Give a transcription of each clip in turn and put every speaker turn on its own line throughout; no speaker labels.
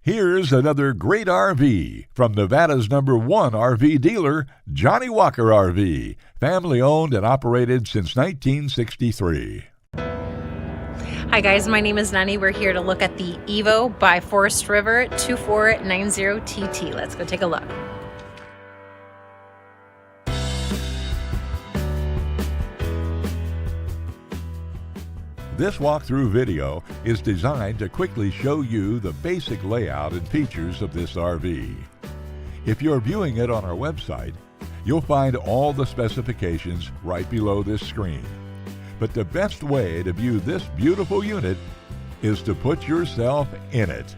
Here's another great RV from Nevada's #1 RV dealer, Johnnie Walker RV, family owned and operated since 1963.
Hi guys, my name is Nani. We're here to look at the Evo by Forest River-2490TT. Let's go take a look.
This walkthrough video is designed to quickly show you the basic layout and features of this RV. If you're viewing it on our website, you'll find all the specifications right below this screen. But the best way to view this beautiful unit is to put yourself in it.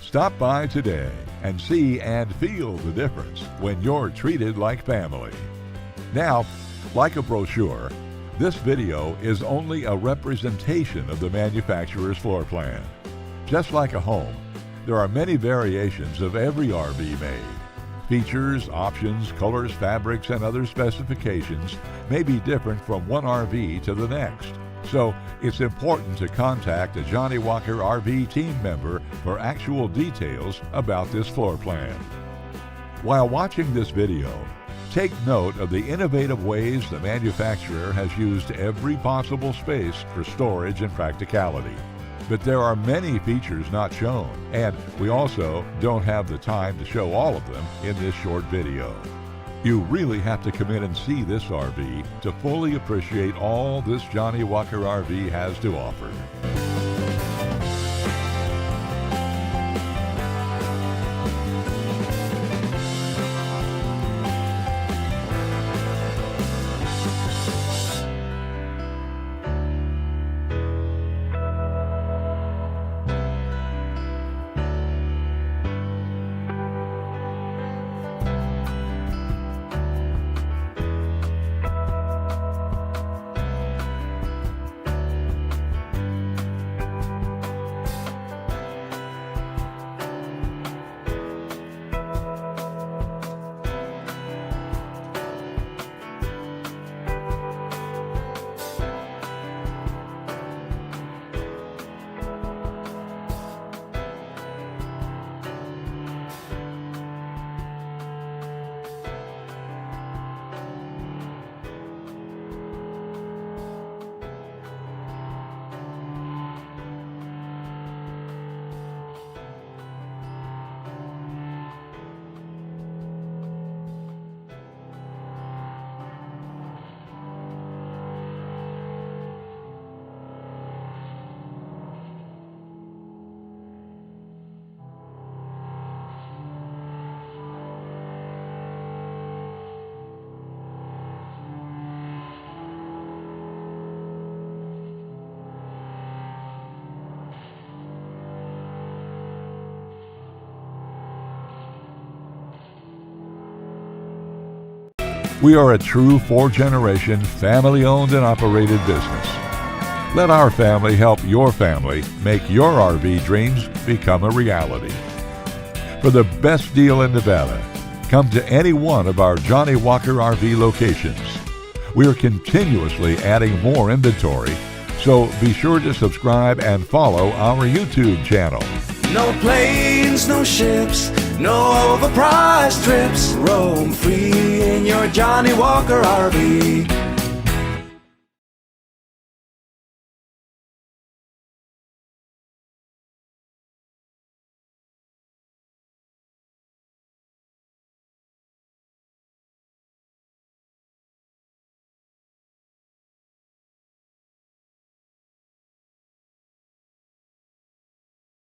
Stop by today and see and feel the difference when you're treated like family. Now, like a brochure, this video is only a representation of the manufacturer's floor plan. Just like a home, there are many variations of every RV made. Features, options, colors, fabrics, and other specifications may be different from one RV to the next. So it's important to contact a Johnnie Walker RV team member for actual details about this floor plan. While watching this video, take note of the innovative ways the manufacturer has used every possible space for storage and practicality. But there are many features not shown, and we also don't have the time to show all of them in this short video. You really have to come in and see this RV to fully appreciate all this Johnnie Walker RV has to offer. We are a true 4-generation, family-owned and operated business. Let our family help your family make your RV dreams become a reality. For the best deal in Nevada, come to any one of our Johnnie Walker RV locations. We are continuously adding more inventory, so be sure to subscribe and follow our YouTube channel.
No planes, no ships, no overpriced trips. Roam free in your Johnnie Walker RV.